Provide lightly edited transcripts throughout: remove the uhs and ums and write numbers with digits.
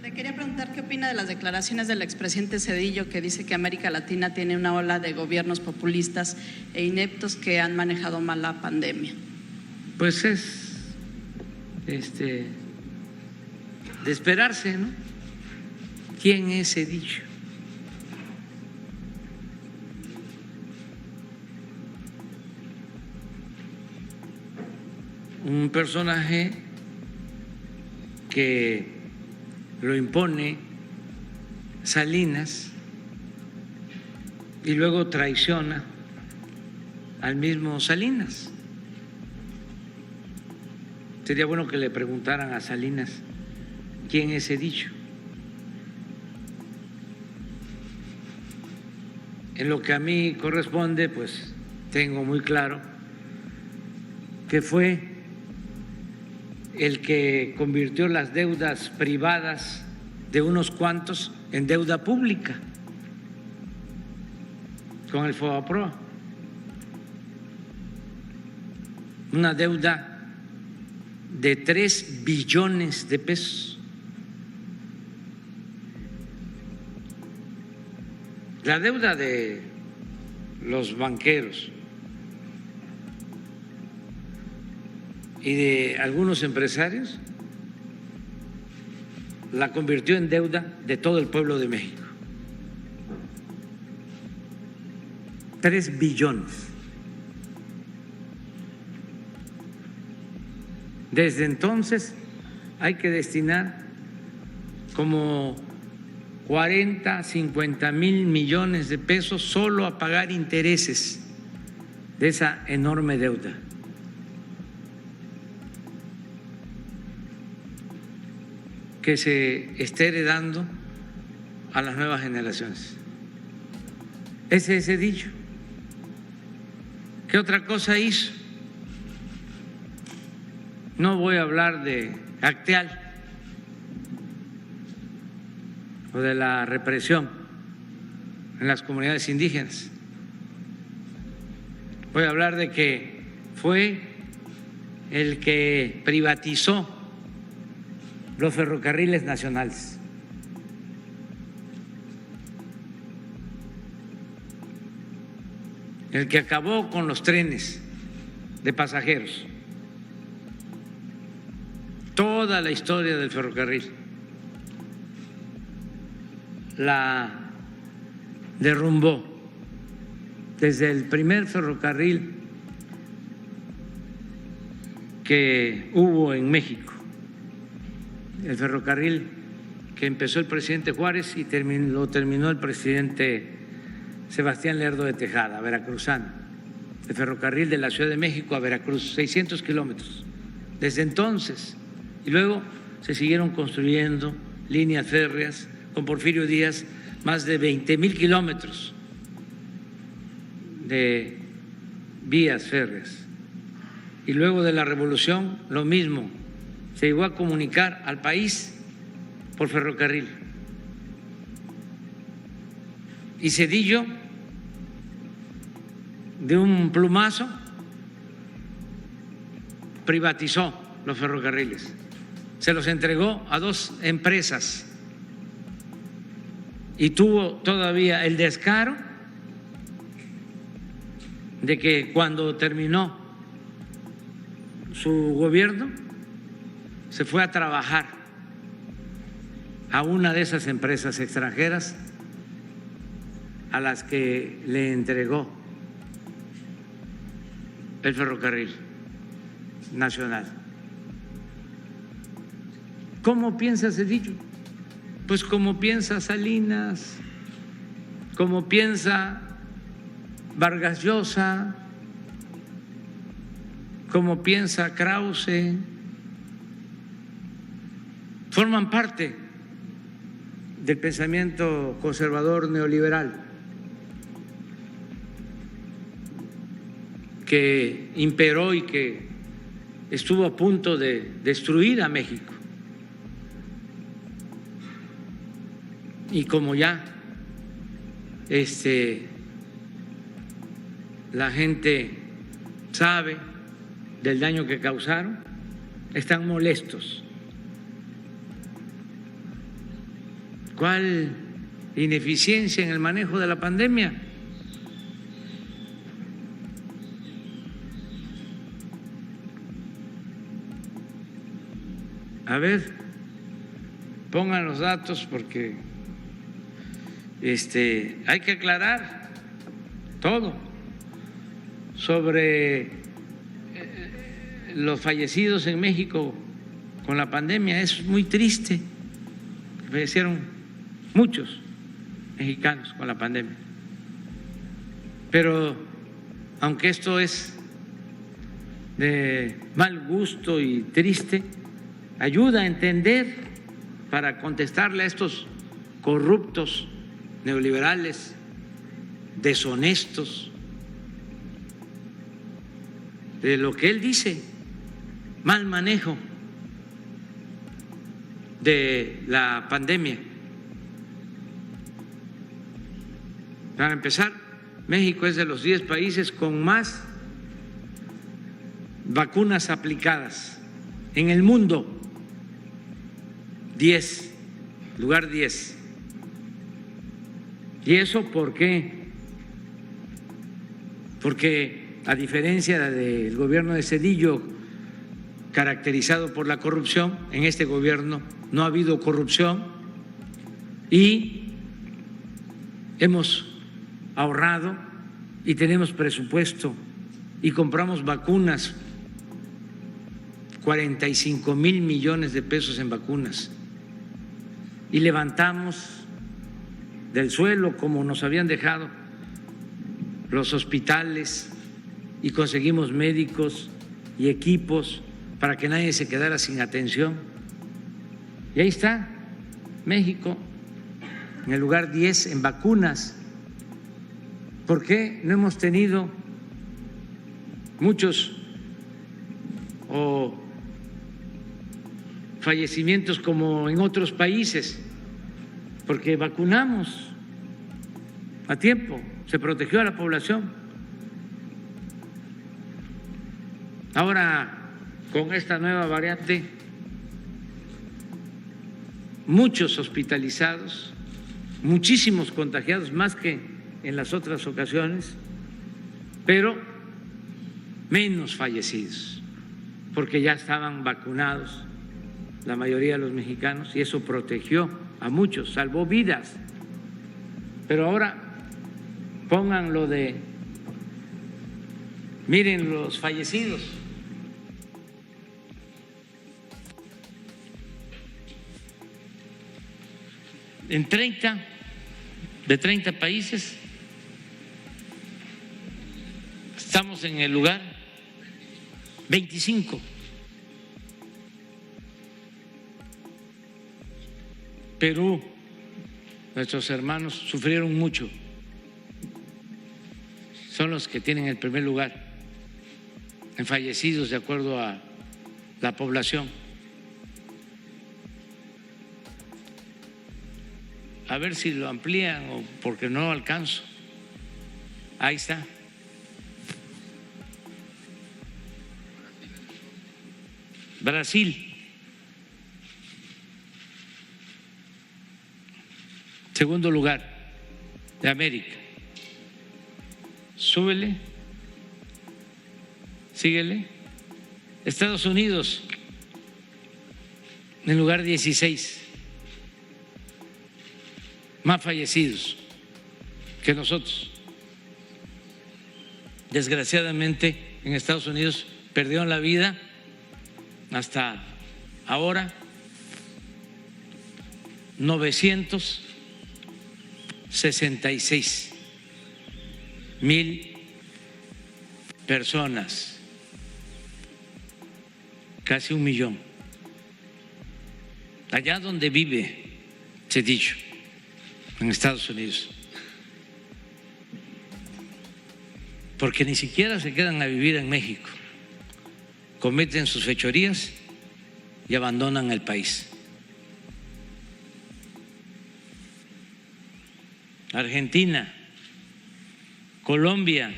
Le quería preguntar qué opina de las declaraciones del expresidente Zedillo, que dice que América Latina tiene una ola de gobiernos populistas e ineptos que han manejado mal la pandemia. Pues es de esperarse, ¿no? ¿Quién es Zedillo? Un personaje que lo impone Salinas y luego traiciona al mismo Salinas. Sería bueno que le preguntaran a Salinas quién es Zedillo. En lo que a mí corresponde, pues tengo muy claro que fue el que convirtió las deudas privadas de unos cuantos en deuda pública con el FOBAPROA, una deuda de 3 billones de pesos. La deuda de los banqueros y de algunos empresarios la convirtió en deuda de todo el pueblo de México. 3 billones. Desde entonces hay que destinar como 40, 50 mil millones de pesos solo a pagar intereses de esa enorme deuda. Que se esté heredando a las nuevas generaciones. Ese es Zedillo. ¿Qué otra cosa hizo? No voy a hablar de Acteal o de la represión en las comunidades indígenas. Voy a hablar de que fue el que privatizó los ferrocarriles nacionales. El que acabó con los trenes de pasajeros. Toda la historia del ferrocarril la derrumbó desde el primer ferrocarril que hubo en México, el ferrocarril que empezó el presidente Juárez y lo terminó el presidente Sebastián Lerdo de Tejada, veracruzano, el ferrocarril de la Ciudad de México a Veracruz, 600 kilómetros. Desde entonces, y luego se siguieron construyendo líneas férreas con Porfirio Díaz, más de 20,000 kilómetros de vías férreas. Y luego de la Revolución, lo mismo, se llegó a comunicar al país por ferrocarril. Y Zedillo, de un plumazo, privatizó los ferrocarriles, se los entregó a 2 empresas y tuvo todavía el descaro de que cuando terminó su gobierno se fue a trabajar a una de esas empresas extranjeras a las que le entregó el ferrocarril nacional. ¿Cómo piensa Zedillo? Pues como piensa Salinas, como piensa Vargas Llosa, como piensa Krause. Forman parte del pensamiento conservador neoliberal que imperó y que estuvo a punto de destruir a México. Y como ya la gente sabe del daño que causaron, están molestos ¿Cuál ineficiencia en el manejo de la pandemia? A ver, pongan los datos porque hay que aclarar todo sobre los fallecidos en México con la pandemia. Es muy triste, fallecieron muchos mexicanos con la pandemia. Pero aunque esto es de mal gusto y triste, ayuda a entender para contestarle a estos corruptos neoliberales, deshonestos, de lo que él dice, mal manejo de la pandemia. Para empezar, México es de los 10 países con más vacunas aplicadas en el mundo. 10, lugar 10. ¿Y eso por qué? Porque a diferencia del gobierno de Zedillo, caracterizado por la corrupción, en este gobierno no ha habido corrupción y hemos ahorrado y tenemos presupuesto y compramos vacunas, 45,000 millones de pesos en vacunas, y levantamos del suelo, como nos habían dejado, los hospitales y conseguimos médicos y equipos para que nadie se quedara sin atención. Y ahí está México en el lugar 10 en vacunas. ¿Por qué no hemos tenido muchos fallecimientos como en otros países? Porque vacunamos a tiempo, se protegió a la población. Ahora, con esta nueva variante, muchos hospitalizados, muchísimos contagiados, más que en las otras ocasiones, pero menos fallecidos, porque ya estaban vacunados la mayoría de los mexicanos y eso protegió a muchos, salvó vidas. Pero ahora pongan lo de, miren los fallecidos. En 30 países estamos en el lugar 25. Perú, nuestros hermanos sufrieron mucho, son los que tienen el primer lugar en fallecidos de acuerdo a la población. A ver si lo amplían o porque no alcanzo. Ahí está. Brasil. Segundo lugar de América. Súbele. Síguele. Estados Unidos, en lugar 16. Más fallecidos que nosotros. Desgraciadamente, en Estados Unidos perdieron la vida hasta ahora 966,000 personas, casi 1 millón. Allá donde vive Zedillo, en Estados Unidos, porque ni siquiera se quedan a vivir en México, cometen sus fechorías y abandonan el país. Argentina, Colombia,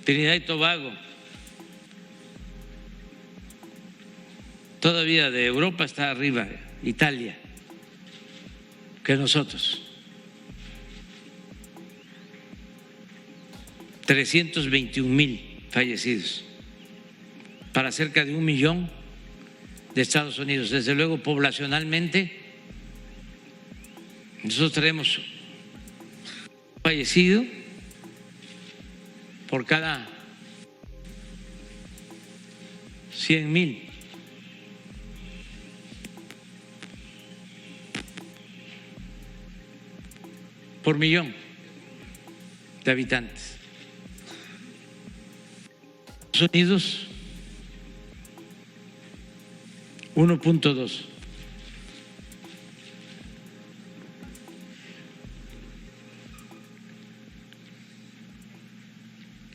Trinidad y Tobago, todavía de Europa está arriba, Italia, que nosotros. 321,000 fallecidos para cerca de 1 millón de Estados Unidos. Desde luego, poblacionalmente, nosotros tenemos un fallecido por cada 100,000. Por millón de habitantes. Estados Unidos, 1.2.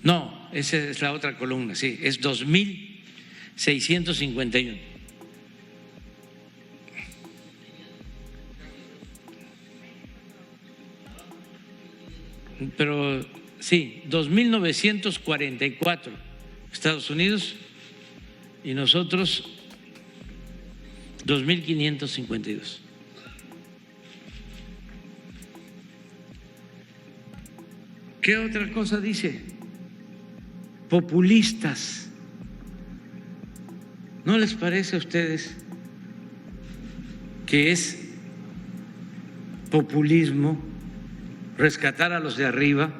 No, esa es la otra columna, sí, es 2,651. Pero sí, 2,944 Estados Unidos y nosotros 2,552. ¿Qué otra cosa dice? Populistas. ¿No les parece a ustedes que es populismo rescatar a los de arriba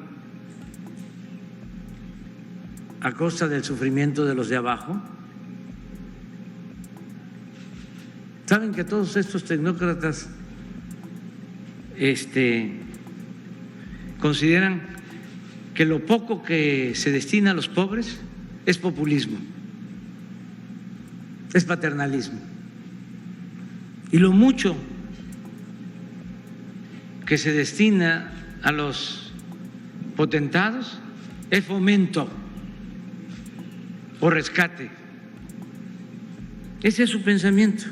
a costa del sufrimiento de los de abajo? ¿Saben que todos estos tecnócratas consideran que lo poco que se destina a los pobres es populismo, es paternalismo, y lo mucho que se destina a los potentados es fomento o rescate? Ese es su pensamiento.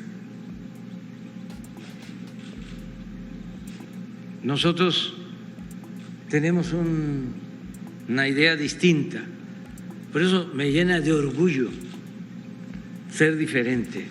Nosotros tenemos una idea distinta, por eso me llena de orgullo ser diferente.